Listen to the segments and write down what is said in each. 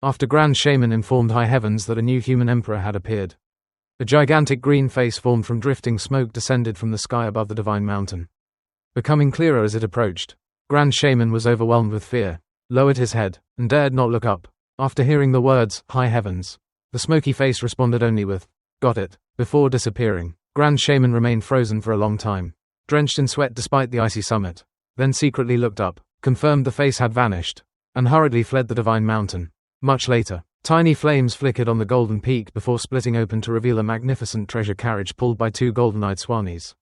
after Grand Shaman informed High Heavens that a new human emperor had appeared. A gigantic green face formed from drifting smoke descended from the sky above the divine mountain. Becoming clearer as it approached, Grand Shaman was overwhelmed with fear, lowered his head, and dared not look up. After hearing the words, High Heavens, the smoky face responded only with, "Got it," before disappearing. Grand Shaman remained frozen for a long time, drenched in sweat despite the icy summit, then secretly looked up, confirmed the face had vanished, and hurriedly fled the divine mountain. Much later, tiny flames flickered on the golden peak before splitting open to reveal a magnificent treasure carriage pulled by two golden-eyed swanis.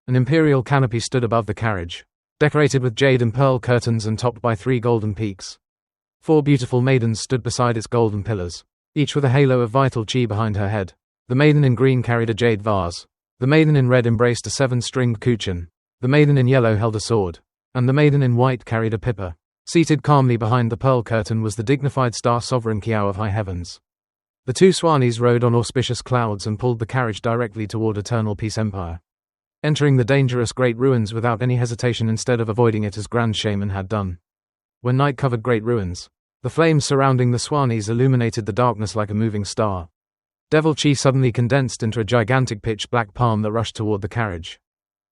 An imperial canopy stood above the carriage, decorated with jade and pearl curtains and topped by 3 golden peaks. 4 beautiful maidens stood beside its golden pillars, each with a halo of vital chi behind her head. The maiden in green carried a jade vase, the maiden in red embraced a 7-stringed kuchen, the maiden in yellow held a sword, and the maiden in white carried a pippa. Seated calmly behind the pearl curtain was the dignified star sovereign Qiao of High Heavens. The 2 swanis rode on auspicious clouds and pulled the carriage directly toward Eternal Peace Empire, entering the dangerous Great Ruins without any hesitation instead of avoiding it as Grand Shaman had done. When night covered Great Ruins, the flames surrounding the swanis illuminated the darkness like a moving star. Devil Chi suddenly condensed into a gigantic pitch-black palm that rushed toward the carriage,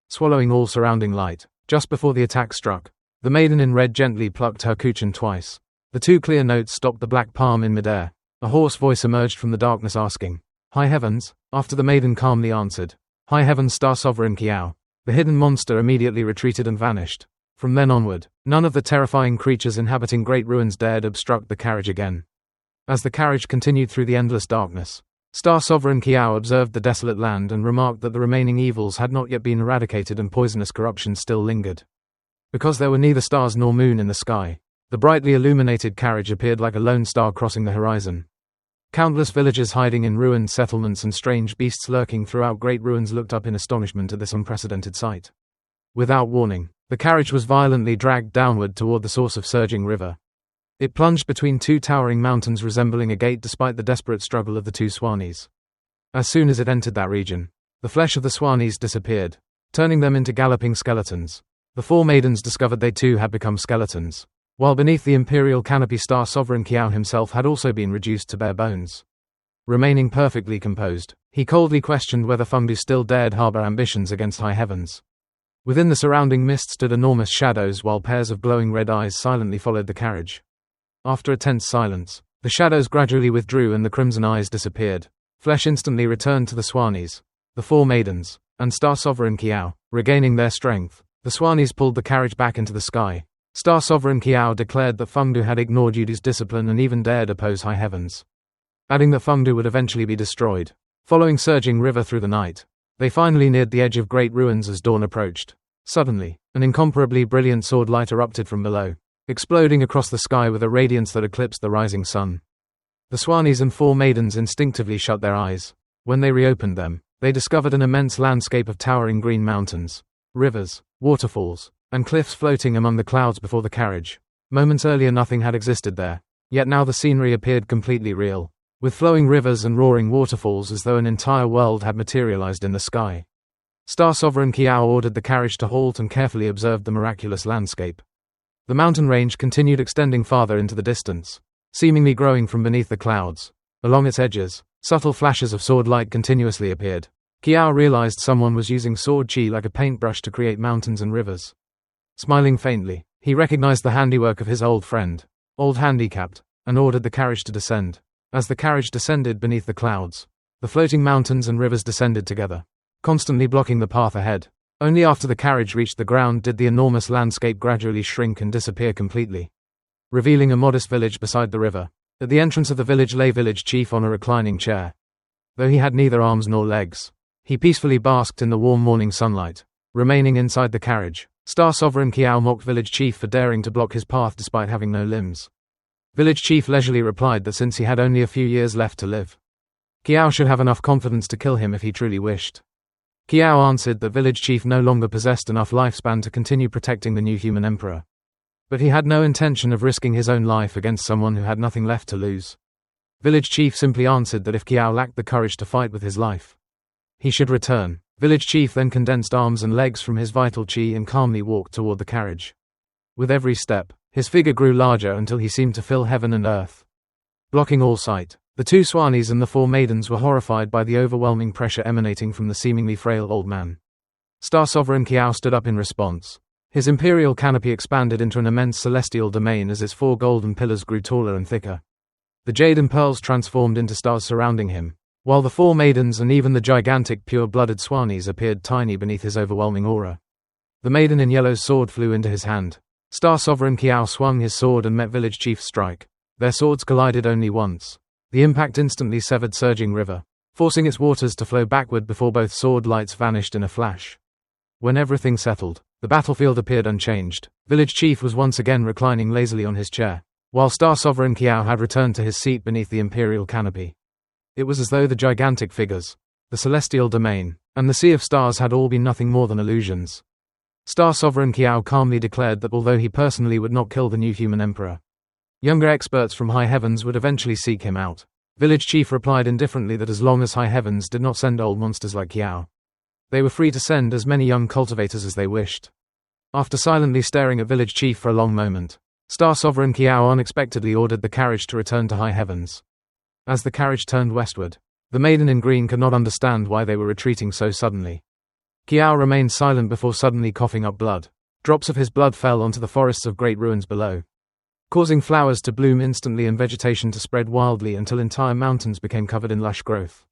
swallowing all surrounding light. Just before the attack struck, the maiden in red gently plucked her kuchen twice. The 2 clear notes stopped the black palm in midair. A hoarse voice emerged from the darkness asking, "High Heavens?" After the maiden calmly answered, "High Heavens, Star Sovereign Kiao," the hidden monster immediately retreated and vanished. From then onward, none of the terrifying creatures inhabiting Great Ruins dared obstruct the carriage again. As the carriage continued through the endless darkness, Star Sovereign Kiao observed the desolate land and remarked that the remaining evils had not yet been eradicated and poisonous corruption still lingered. Because there were neither stars nor moon in the sky, the brightly illuminated carriage appeared like a lone star crossing the horizon. Countless villagers hiding in ruined settlements and strange beasts lurking throughout Great Ruins looked up in astonishment at this unprecedented sight. Without warning, the carriage was violently dragged downward toward the source of surging river. It plunged between 2 towering mountains resembling a gate despite the desperate struggle of the 2 swanis. As soon as it entered that region, the flesh of the swanis disappeared, turning them into galloping skeletons. The 4 maidens discovered they too had become skeletons, while beneath the imperial canopy Star Sovereign Qiao himself had also been reduced to bare bones. Remaining perfectly composed, he coldly questioned whether Fengdu still dared harbor ambitions against High Heavens. Within the surrounding mist stood enormous shadows while pairs of glowing red eyes silently followed the carriage. After a tense silence, the shadows gradually withdrew and the crimson eyes disappeared. Flesh instantly returned to the swanis, the 4 maidens, and Star Sovereign Qiao. Regaining their strength, the swanis pulled the carriage back into the sky. Star Sovereign Qiao declared that Fengdu had ignored Yudu's discipline and even dared oppose High Heavens, adding that Fengdu would eventually be destroyed. Following surging river through the night, they finally neared the edge of Great Ruins as dawn approached. Suddenly, an incomparably brilliant sword light erupted from below, exploding across the sky with a radiance that eclipsed the rising sun. The swanis and 4 maidens instinctively shut their eyes. When they reopened them, they discovered an immense landscape of towering green mountains, rivers, waterfalls, and cliffs floating among the clouds before the carriage. Moments earlier nothing had existed there, yet now the scenery appeared completely real, with flowing rivers and roaring waterfalls as though an entire world had materialized in the sky. Star Sovereign Qiao ordered the carriage to halt and carefully observed the miraculous landscape. The mountain range continued extending farther into the distance, seemingly growing from beneath the clouds. Along its edges, subtle flashes of sword light continuously appeared. Qiao realized someone was using sword chi like a paintbrush to create mountains and rivers. Smiling faintly, he recognized the handiwork of his old friend, old handicapped, and ordered the carriage to descend. As the carriage descended beneath the clouds, the floating mountains and rivers descended together, constantly blocking the path ahead. Only after the carriage reached the ground did the enormous landscape gradually shrink and disappear completely, revealing a modest village beside the river. At the entrance of the village lay village chief on a reclining chair. Though he had neither arms nor legs, he peacefully basked in the warm morning sunlight. Remaining inside the carriage, Star Sovereign Qiao mocked village chief for daring to block his path despite having no limbs. Village chief leisurely replied that since he had only a few years left to live, Qiao should have enough confidence to kill him if he truly wished. Kiao answered that village chief no longer possessed enough lifespan to continue protecting the new human emperor, but he had no intention of risking his own life against someone who had nothing left to lose. Village chief simply answered that if Kiao lacked the courage to fight with his life, he should return. Village chief then condensed arms and legs from his vital chi and calmly walked toward the carriage. With every step, his figure grew larger until he seemed to fill heaven and earth. blocking all sight. The two Swanis and the four maidens were horrified by the overwhelming pressure emanating from the seemingly frail old man. Star Sovereign Qiao stood up in response. His imperial canopy expanded into an immense celestial domain as its four golden pillars grew taller and thicker. The jade and pearls transformed into stars surrounding him, while the four maidens and even the gigantic pure-blooded Swanis appeared tiny beneath his overwhelming aura. The maiden in yellow's sword flew into his hand. Star Sovereign Qiao swung his sword and met Village Chief's strike. Their swords collided only once. The impact instantly severed surging river, forcing its waters to flow backward before both sword lights vanished in a flash. When everything settled, the battlefield appeared unchanged. Village Chief was once again reclining lazily on his chair, while Star Sovereign Qiao had returned to his seat beneath the imperial canopy. It was as though the gigantic figures, the celestial domain, and the sea of stars had all been nothing more than illusions. Star Sovereign Qiao calmly declared that although he personally would not kill the new human emperor, younger experts from High Heavens would eventually seek him out. Village Chief replied indifferently that as long as High Heavens did not send old monsters like Kiao, they were free to send as many young cultivators as they wished. After silently staring at Village Chief for a long moment, Star Sovereign Qiao unexpectedly ordered the carriage to return to High Heavens. As the carriage turned westward, the maiden in green could not understand why they were retreating so suddenly. Kiao remained silent before suddenly coughing up blood. Drops of his blood fell onto the forests of great ruins below, causing flowers to bloom instantly and vegetation to spread wildly until entire mountains became covered in lush growth.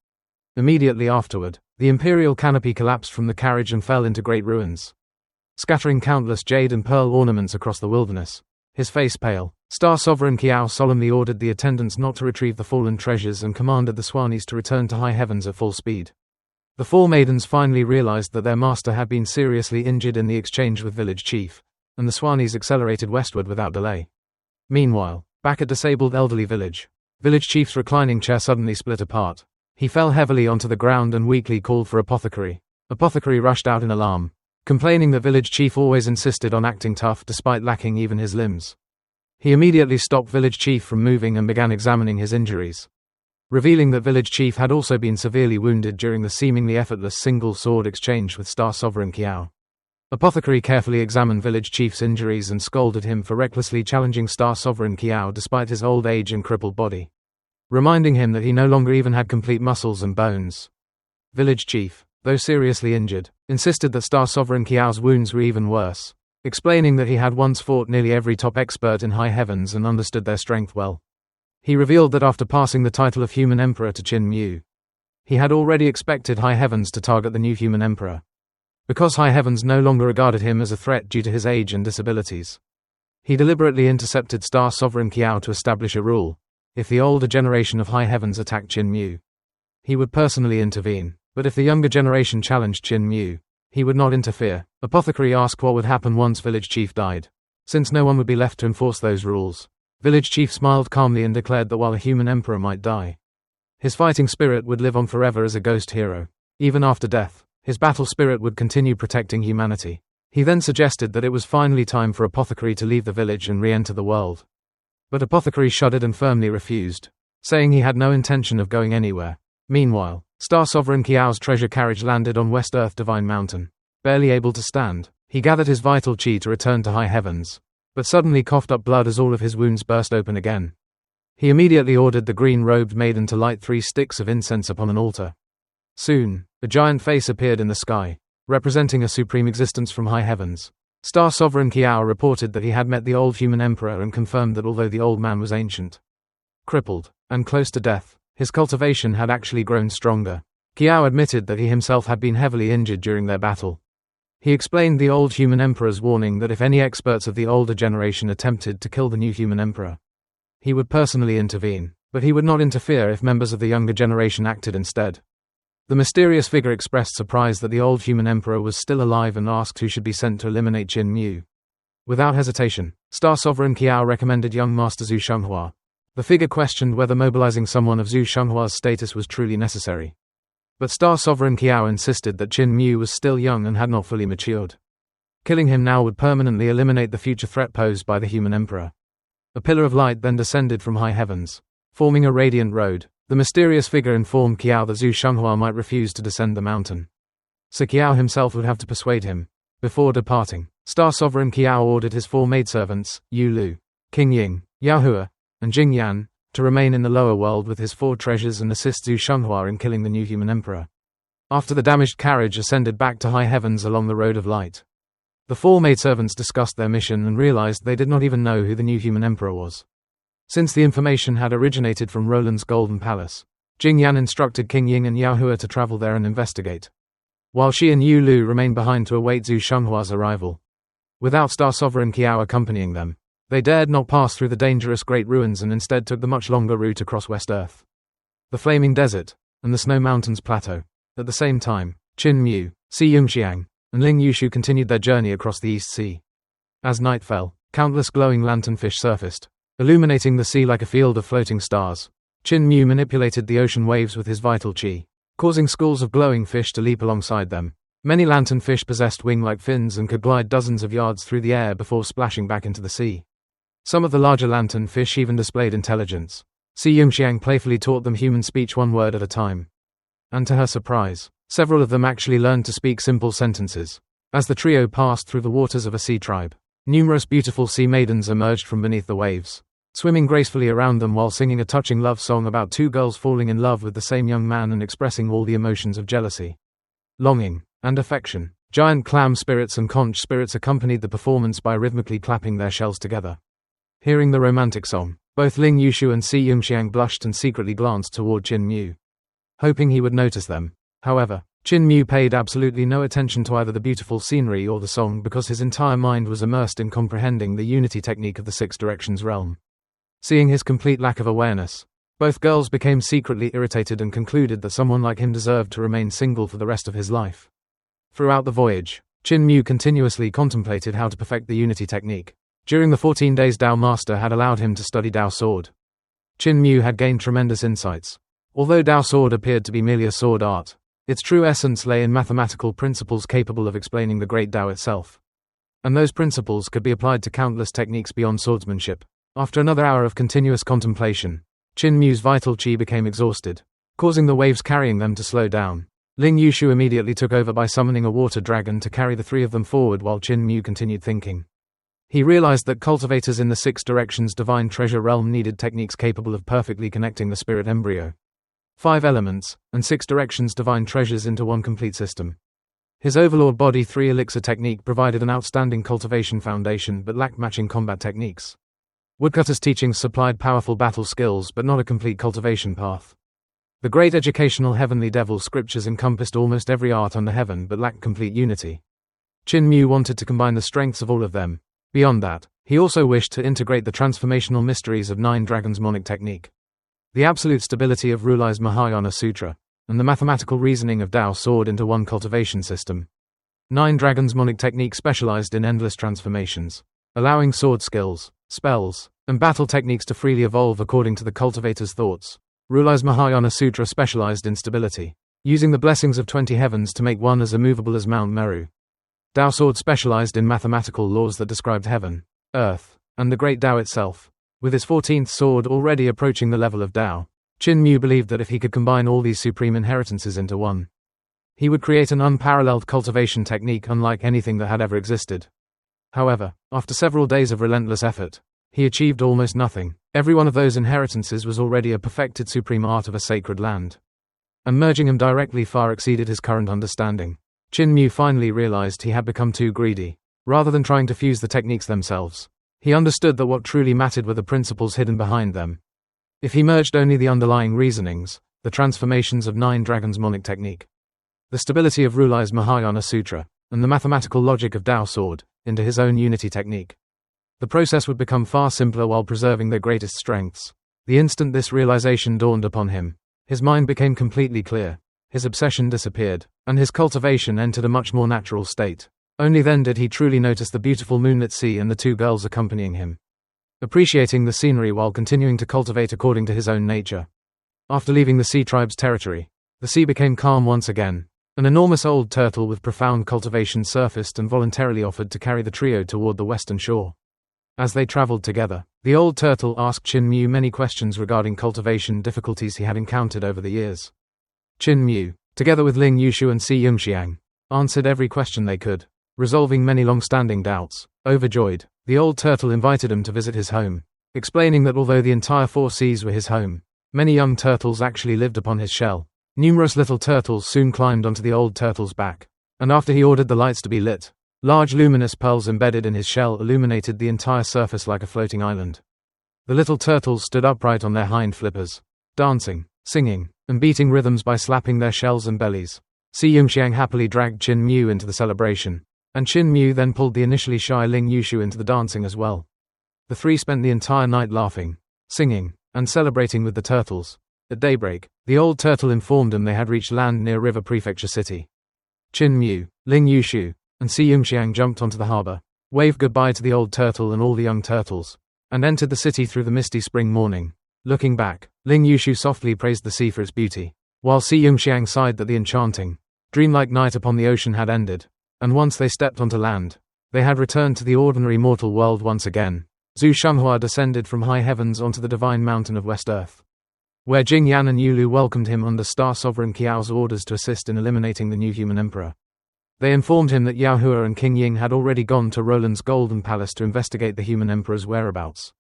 Immediately afterward, the imperial canopy collapsed from the carriage and fell into great ruins, scattering countless jade and pearl ornaments across the wilderness. His face pale, Star Sovereign Qiao solemnly ordered the attendants not to retrieve the fallen treasures and commanded the Swanis to return to High Heavens at full speed. The four maidens finally realized that their master had been seriously injured in the exchange with Village Chief, and the Swanis accelerated westward without delay. Meanwhile, back at disabled elderly Village Chief's reclining chair suddenly split apart. He fell heavily onto the ground and weakly called for Apothecary. Apothecary rushed out in alarm, complaining that Village Chief always insisted on acting tough despite lacking even his limbs. He immediately stopped Village Chief from moving and began examining his injuries, revealing that Village Chief had also been severely wounded during the seemingly effortless single sword exchange with Star Sovereign Qiao. Apothecary carefully examined Village Chief's injuries and scolded him for recklessly challenging Star Sovereign Qiao despite his old age and crippled body, reminding him that he no longer even had complete muscles and bones. Village Chief, though seriously injured, insisted that Star Sovereign Qiao's wounds were even worse, explaining that he had once fought nearly every top expert in High Heavens and understood their strength well. He revealed that after passing the title of Human Emperor to Qin Mu, he had already expected High Heavens to target the new Human Emperor, because High Heavens no longer regarded him as a threat due to his age and disabilities. He deliberately intercepted Star Sovereign Qiao to establish a rule: if the older generation of High Heavens attacked Qin Mu, he would personally intervene, but if the younger generation challenged Qin Mu, he would not interfere. Apothecary asked what would happen once Village Chief died, since no one would be left to enforce those rules. Village Chief smiled calmly and declared that while a human emperor might die, his fighting spirit would live on forever as a ghost hero. Even after death, his battle spirit would continue protecting humanity. He then suggested that it was finally time for Apothecary to leave the village and re-enter the world. But Apothecary shuddered and firmly refused, saying he had no intention of going anywhere. Meanwhile, Star Sovereign Qiao's treasure carriage landed on West Earth Divine Mountain. Barely able to stand, he gathered his vital chi to return to High Heavens, but suddenly coughed up blood as all of his wounds burst open again. He immediately ordered the green-robed maiden to light 3 sticks of incense upon an altar. Soon, a giant face appeared in the sky, representing a supreme existence from High Heavens. Star Sovereign Kiao reported that he had met the old human emperor and confirmed that although the old man was ancient, crippled, and close to death, his cultivation had actually grown stronger. Kiao admitted that he himself had been heavily injured during their battle. He explained the old human emperor's warning that if any experts of the older generation attempted to kill the new human emperor, he would personally intervene, but he would not interfere if members of the younger generation acted instead. The mysterious figure expressed surprise that the old human emperor was still alive and asked who should be sent to eliminate Jin Mu. Without hesitation, Star Sovereign Kiao recommended young Master Zhu Shang Hua. The figure questioned whether mobilizing someone of Zhu Shang Hua's status was truly necessary, but Star Sovereign Kiao insisted that Jin Mu was still young and had not fully matured. Killing him now would permanently eliminate the future threat posed by the human emperor. A pillar of light then descended from high heavens, forming a radiant road. The mysterious figure informed Kiao that Zhu Shanghua might refuse to descend the mountain, so Kiao himself would have to persuade him. Before departing, Star Sovereign Kiao ordered his 4 maidservants, Yu Lu, King Ying, Yao Hua, and Jing Yan, to remain in the lower world with his 4 treasures and assist Shang Hua in killing the new human emperor. After the damaged carriage ascended back to high heavens along the road of light, the 4 maidservants discussed their mission and realized they did not even know who the new human emperor was. Since the information had originated from Roland's Golden Palace, Jing Yan instructed King Ying and Yao Hua to travel there and investigate, while she and Yu Lu remained behind to await Zhu Shenghua's arrival. Without Star Sovereign Qiao accompanying them, they dared not pass through the dangerous Great Ruins and instead took the much longer route across West Earth, the Flaming Desert, and the Snow Mountains Plateau. At the same time, Qin Mu, Si Yongxiang, and Ling Yushu continued their journey across the East Sea. As night fell, countless glowing lanternfish surfaced, illuminating the sea like a field of floating stars. Qin Mu manipulated the ocean waves with his vital qi, causing schools of glowing fish to leap alongside them. Many lanternfish possessed wing-like fins and could glide dozens of yards through the air before splashing back into the sea. Some of the larger lanternfish even displayed intelligence. Si Yongxiang playfully taught them human speech 1 word at a time. And to her surprise, several of them actually learned to speak simple sentences. As the trio passed through the waters of a sea tribe, numerous beautiful sea maidens emerged from beneath the waves, swimming gracefully around them while singing a touching love song about 2 girls falling in love with the same young man and expressing all the emotions of jealousy, longing, and affection. Giant clam spirits and conch spirits accompanied the performance by rhythmically clapping their shells together. Hearing the romantic song, both Ling Yushu and Si Yongxiang blushed and secretly glanced toward Qin Mu, hoping he would notice them. However, Qin Mu paid absolutely no attention to either the beautiful scenery or the song because his entire mind was immersed in comprehending the unity technique of the 6 directions realm. Seeing his complete lack of awareness, both girls became secretly irritated and concluded that someone like him deserved to remain single for the rest of his life. Throughout the voyage, Qin Mu continuously contemplated how to perfect the unity technique. During the 14 days Dao Master had allowed him to study Dao Sword, Qin Mu had gained tremendous insights. Although Dao Sword appeared to be merely a sword art, its true essence lay in mathematical principles capable of explaining the great Dao itself. And those principles could be applied to countless techniques beyond swordsmanship. After another hour of continuous contemplation, Qin Mu's vital qi became exhausted, causing the waves carrying them to slow down. Ling Yushu immediately took over by summoning a water dragon to carry the 3 of them forward while Qin Mu continued thinking. He realized that cultivators in the 6 directions divine treasure realm needed techniques capable of perfectly connecting the spirit embryo, 5 elements, and 6 directions divine treasures into one complete system. His Overlord Body 3 elixir technique provided an outstanding cultivation foundation but lacked matching combat techniques. Woodcutter's teachings supplied powerful battle skills but not a complete cultivation path. The great educational Heavenly Devil scriptures encompassed almost every art under heaven but lacked complete unity. Qin Mu wanted to combine the strengths of all of them. Beyond that, he also wished to integrate the transformational mysteries of 9 Dragons Monic technique, the absolute stability of Ruli's Mahayana Sutra, and the mathematical reasoning of Dao Sword into one cultivation system. 9 Dragons Monic technique specialized in endless transformations, allowing sword skills, spells, and battle techniques to freely evolve according to the cultivator's thoughts. Ruli's Mahayana Sutra specialized in stability, using the blessings of 20 heavens to make one as immovable as Mount Meru. Dao Sword specialized in mathematical laws that described heaven, earth, and the great Dao itself. With his 14th sword already approaching the level of Dao, Qin Mu believed that if he could combine all these supreme inheritances into one, he would create an unparalleled cultivation technique unlike anything that had ever existed. However, after several days of relentless effort, he achieved almost nothing. Every one of those inheritances was already a perfected supreme art of a sacred land, and merging them directly far exceeded his current understanding. Qin Mu finally realized he had become too greedy. Rather than trying to fuse the techniques themselves, he understood that what truly mattered were the principles hidden behind them. If he merged only the underlying reasonings, the transformations of 9 Dragons Monic technique, the stability of Ruli's Mahayana Sutra, and the mathematical logic of Dao Sword, into his own unity technique, the process would become far simpler while preserving their greatest strengths. The instant this realization dawned upon him, his mind became completely clear, his obsession disappeared, and his cultivation entered a much more natural state. Only then did he truly notice the beautiful moonlit sea and the 2 girls accompanying him, appreciating the scenery while continuing to cultivate according to his own nature. After leaving the sea tribe's territory, the sea became calm once again. An enormous old turtle with profound cultivation surfaced and voluntarily offered to carry the trio toward the western shore. As they traveled together, the old turtle asked Qin Mu many questions regarding cultivation difficulties he had encountered over the years. Qin Mu, together with Ling Yushu and Si Yongxiang, answered every question they could, resolving many long-standing doubts. Overjoyed, the old turtle invited him to visit his home. explaining that although the entire four seas were his home, many young turtles actually lived upon his shell. Numerous little turtles soon climbed onto the old turtle's back, and after he ordered the lights to be lit, large luminous pearls embedded in his shell illuminated the entire surface like a floating island. The little turtles stood upright on their hind flippers, dancing, singing, and beating rhythms by slapping their shells and bellies. Si Yongxiang happily dragged Qin Mu into the celebration, and Qin Mu then pulled the initially shy Ling Yushu into the dancing as well. The three spent the entire night laughing, singing, and celebrating with the turtles. At daybreak, the old turtle informed them they had reached land near River Prefecture City. Qin Mu, Ling Yushu, and Si Yongxiang jumped onto the harbor, waved goodbye to the old turtle and all the young turtles, and entered the city through the misty spring morning. Looking back, Ling Yushu softly praised the sea for its beauty, while Si Yongxiang sighed that the enchanting, dreamlike night upon the ocean had ended, and once they stepped onto land, they had returned to the ordinary mortal world once again. Shang Hua descended from high heavens onto the divine mountain of West Earth, where Jing Yan and Yulu welcomed him under Star Sovereign Kiao's orders to assist in eliminating the new human emperor. They informed him that Yao Hua and King Ying had already gone to Roland's Golden Palace to investigate the human emperor's whereabouts.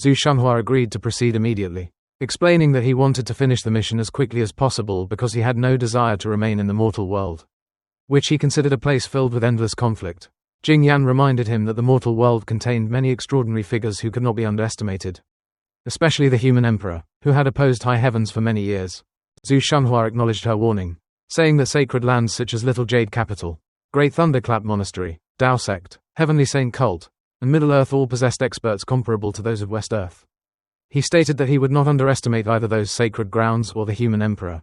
Shang Hua agreed to proceed immediately, explaining that he wanted to finish the mission as quickly as possible because he had no desire to remain in the mortal world, which he considered a place filled with endless conflict. Jing Yan reminded him that the mortal world contained many extraordinary figures who could not be underestimated, especially the human emperor, who had opposed high heavens for many years. Shang Hua acknowledged her warning, saying that sacred lands such as Little Jade Capital, Great Thunderclap Monastery, Dao Sect, Heavenly Saint Cult, and Middle-earth all possessed experts comparable to those of West Earth. He stated that he would not underestimate either those sacred grounds or the human emperor.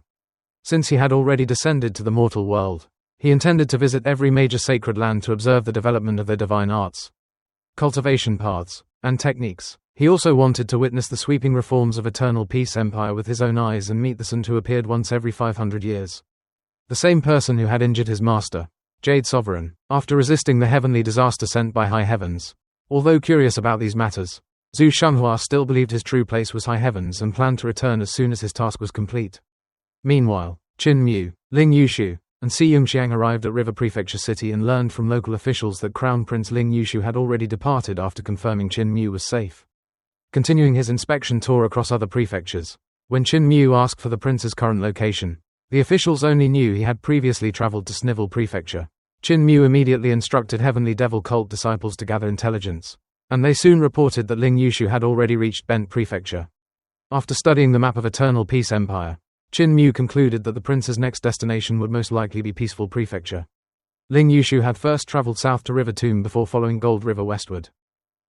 Since he had already descended to the mortal world, he intended to visit every major sacred land to observe the development of their divine arts, cultivation paths, and techniques. He also wanted to witness the sweeping reforms of Eternal Peace Empire with his own eyes and meet the Sun who appeared once every 500 years. The same person who had injured his master, Jade Sovereign, after resisting the heavenly disaster sent by high heavens. Although curious about these matters, Shang Hua still believed his true place was high heavens and planned to return as soon as his task was complete. Meanwhile, Qin Mu, Ling Yushu, and Si Yongxiang arrived at River Prefecture City and learned from local officials that Crown Prince Ling Yushu had already departed after confirming Qin Mu was safe. Continuing his inspection tour across other prefectures, when Qin Mu asked for the prince's current location, the officials only knew he had previously traveled to Snivel Prefecture. Qin Mu immediately instructed Heavenly Devil cult disciples to gather intelligence, and they soon reported that Ling Yushu had already reached Bent Prefecture. After studying the map of Eternal Peace Empire, Qin Mu concluded that the prince's next destination would most likely be Peaceful Prefecture. Ling Yushu had first traveled south to River Tomb before following Gold River westward,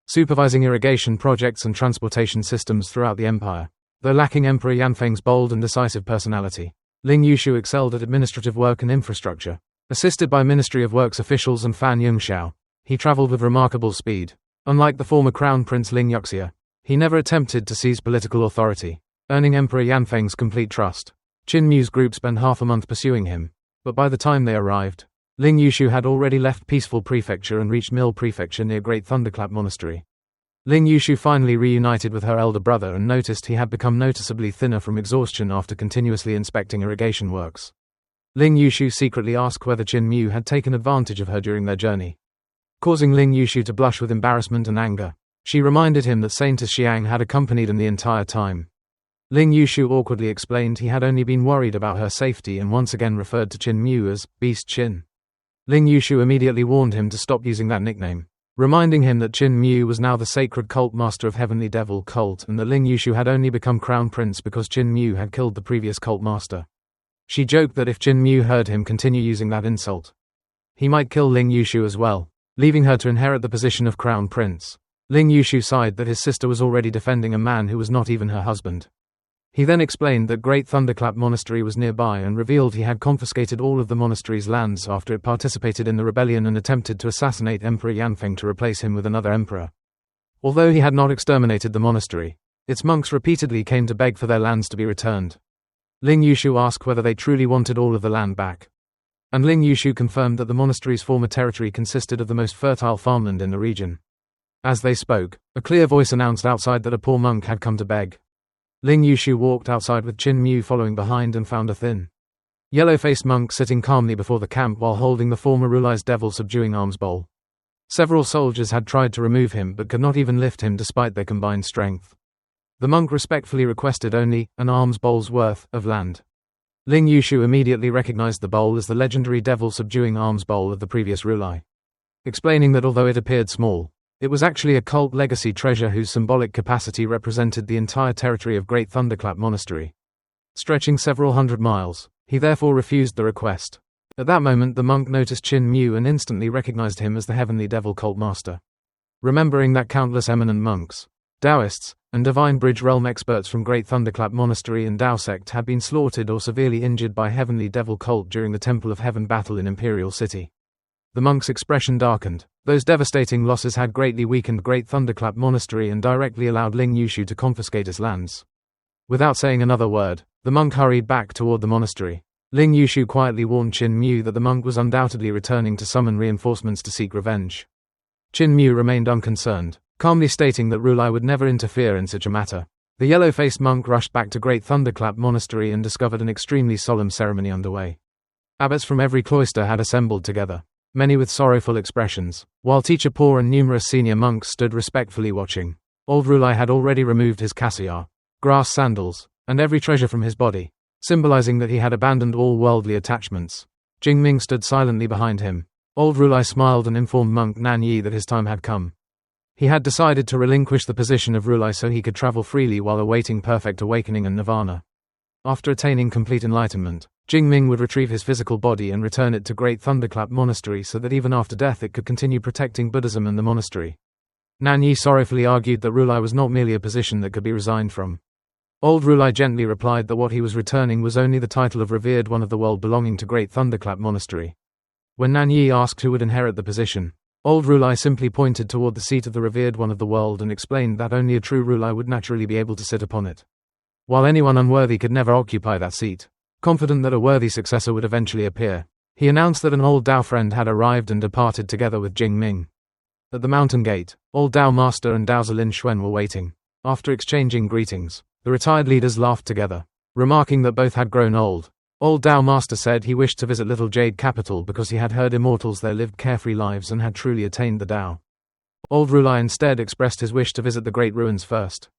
supervising irrigation projects and transportation systems throughout the empire. Though lacking Emperor Yanfeng's bold and decisive personality, Ling Yushu excelled at administrative work and infrastructure. Assisted by Ministry of Works officials and Fan Yongxiao, he traveled with remarkable speed. Unlike the former Crown Prince Ling Wuxia, he never attempted to seize political authority, earning Emperor Yanfeng's complete trust. Qin Mu's group spent half a month pursuing him, but by the time they arrived, Ling Yushu had already left Peaceful Prefecture and reached Mill Prefecture near Great Thunderclap Monastery. Ling Yushu finally reunited with her elder brother and noticed he had become noticeably thinner from exhaustion after continuously inspecting irrigation works. Ling Yushu secretly asked whether Qin Mu had taken advantage of her during their journey, causing Ling Yushu to blush with embarrassment and anger. She reminded him that Saintess Xiang had accompanied him the entire time. Ling Yushu awkwardly explained he had only been worried about her safety and once again referred to Qin Mu as Beast Qin. Ling Yushu immediately warned him to stop using that nickname, reminding him that Qin Mu was now the sacred cult master of Heavenly Devil cult and that Ling Yushu had only become crown prince because Qin Mu had killed the previous cult master. She joked that if Qin Mu heard him continue using that insult, he might kill Ling Yushu as well, leaving her to inherit the position of crown prince. Ling Yushu sighed that his sister was already defending a man who was not even her husband. He then explained that Great Thunderclap Monastery was nearby and revealed he had confiscated all of the monastery's lands after it participated in the rebellion and attempted to assassinate Emperor Yanfeng to replace him with another emperor. Although he had not exterminated the monastery, its monks repeatedly came to beg for their lands to be returned. Ling Yushu asked whether they truly wanted all of the land back, and Ling Yushu confirmed that the monastery's former territory consisted of the most fertile farmland in the region. As they spoke, a clear voice announced outside that a poor monk had come to beg. Ling Yushu walked outside with Qin Mu following behind and found a thin, yellow-faced monk sitting calmly before the camp while holding the former Ruli's devil subduing alms bowl. Several soldiers had tried to remove him but could not even lift him despite their combined strength. The monk respectfully requested only an alms bowl's worth of land. Ling Yushu immediately recognized the bowl as the legendary devil-subduing alms bowl of the previous Ruli, explaining that although it appeared small, it was actually a cult legacy treasure whose symbolic capacity represented the entire territory of Great Thunderclap Monastery, stretching several hundred miles. He therefore refused the request. At that moment the monk noticed Qin Mu and instantly recognized him as the heavenly devil cult master. Remembering that countless eminent monks, Taoists, and Divine Bridge Realm experts from Great Thunderclap Monastery and Tao sect had been slaughtered or severely injured by heavenly devil cult during the Temple of Heaven battle in Imperial City, the monk's expression darkened. Those devastating losses had greatly weakened Great Thunderclap Monastery and directly allowed Ling Yushu to confiscate its lands. Without saying another word, the monk hurried back toward the monastery. Ling Yushu quietly warned Qin Mu that the monk was undoubtedly returning to summon reinforcements to seek revenge. Qin Mu remained unconcerned, calmly stating that Ruli would never interfere in such a matter. The yellow-faced monk rushed back to Great Thunderclap Monastery and discovered an extremely solemn ceremony underway. Abbots from every cloister had assembled together, many with sorrowful expressions, while Teacher Po and numerous senior monks stood respectfully watching. Old Ruli had already removed his cassiar, grass sandals, and every treasure from his body, symbolizing that he had abandoned all worldly attachments. Jingming stood silently behind him. Old Ruli smiled and informed monk Nan Yi that his time had come. He had decided to relinquish the position of Ruli so he could travel freely while awaiting perfect awakening and nirvana. After attaining complete enlightenment, Jingming would retrieve his physical body and return it to Great Thunderclap Monastery so that even after death it could continue protecting Buddhism and the monastery. Nan Yi sorrowfully argued that Ruli was not merely a position that could be resigned from. Old Ruli gently replied that what he was returning was only the title of revered one of the world belonging to Great Thunderclap Monastery. When Nan Yi asked who would inherit the position, Old Ruli simply pointed toward the seat of the revered one of the world and explained that only a true Ruli would naturally be able to sit upon it, while anyone unworthy could never occupy that seat. Confident that a worthy successor would eventually appear, he announced that an old Tao friend had arrived and departed together with Jingming. At the mountain gate, old Tao master and Tao Zilin Xuan were waiting. After exchanging greetings, the retired leaders laughed together, remarking that both had grown old. Old Tao master said he wished to visit Little Jade Capital because he had heard immortals there lived carefree lives and had truly attained the Tao. Old Ruli instead expressed his wish to visit the Great Ruins first.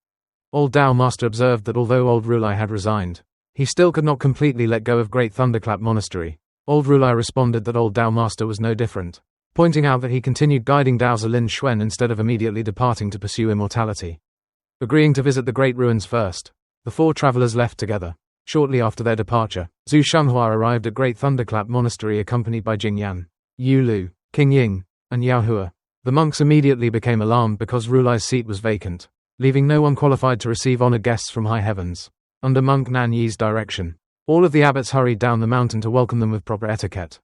Old Tao master observed that although Old Ruli had resigned, he still could not completely let go of Great Thunderclap Monastery. Old Ruli responded that Old Tao master was no different, pointing out that he continued guiding Tao Zilin Xuan instead of immediately departing to pursue immortality. Agreeing to visit the Great Ruins first, the four travelers left together. Shortly after their departure, Shang Hua arrived at Great Thunderclap Monastery accompanied by Jing Yan, Yu Lu, King Ying, and Yao Hua. The monks immediately became alarmed because Ruli's seat was vacant, leaving no one qualified to receive honored guests from high heavens. Under monk Nan Yi's direction, all of the abbots hurried down the mountain to welcome them with proper etiquette.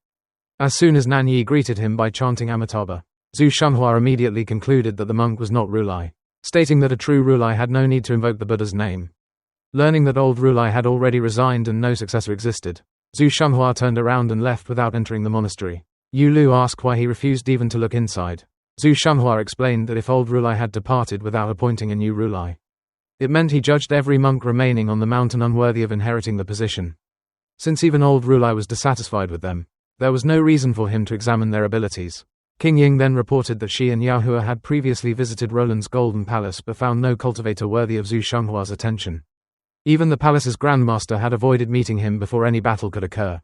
As soon as Nan Yi greeted him by chanting Amitabha, Shang Hua immediately concluded that the monk was not Ruli, stating that a true Ruli had no need to invoke the Buddha's name. Learning that old Ruli had already resigned and no successor existed, Shang Hua turned around and left without entering the monastery. Yu Lu asked why he refused even to look inside. Shang Hua explained that if old Ruli had departed without appointing a new Ruli, it meant he judged every monk remaining on the mountain unworthy of inheriting the position. Since even old Ruli was dissatisfied with them, there was no reason for him to examine their abilities. King Ying then reported that she and Yao Hua had previously visited Roland's Golden Palace but found no cultivator worthy of Shang Hua's attention. Even the palace's grandmaster had avoided meeting him before any battle could occur.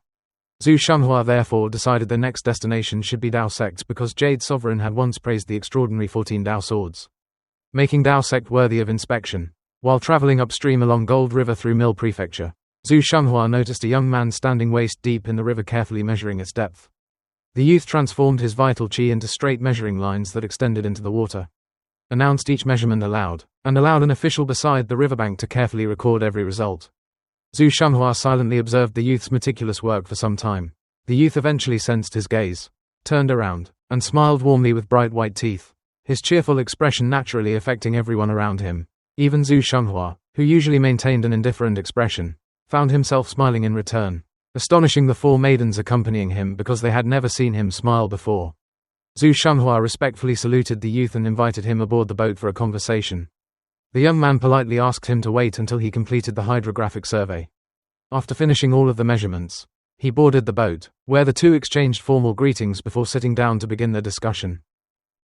Shang Hua therefore decided their next destination should be Tao sect because Jade Sovereign had once praised the extraordinary 14 Tao swords, making Tao sect worthy of inspection. While traveling upstream along Gold River through Mill Prefecture, Shang Hua noticed a young man standing waist deep in the river carefully measuring its depth. The youth transformed his vital qi into straight measuring lines that extended into the water, announced each measurement aloud, and allowed an official beside the riverbank to carefully record every result. Shang Hua silently observed the youth's meticulous work for some time. The youth eventually sensed his gaze, turned around, and smiled warmly with bright white teeth, his cheerful expression naturally affecting everyone around him. Even Shang Hua, who usually maintained an indifferent expression, found himself smiling in return, astonishing the four maidens accompanying him because they had never seen him smile before. Shang Hua respectfully saluted the youth and invited him aboard the boat for a conversation. The young man politely asked him to wait until he completed the hydrographic survey. After finishing all of the measurements, he boarded the boat, where the two exchanged formal greetings before sitting down to begin their discussion.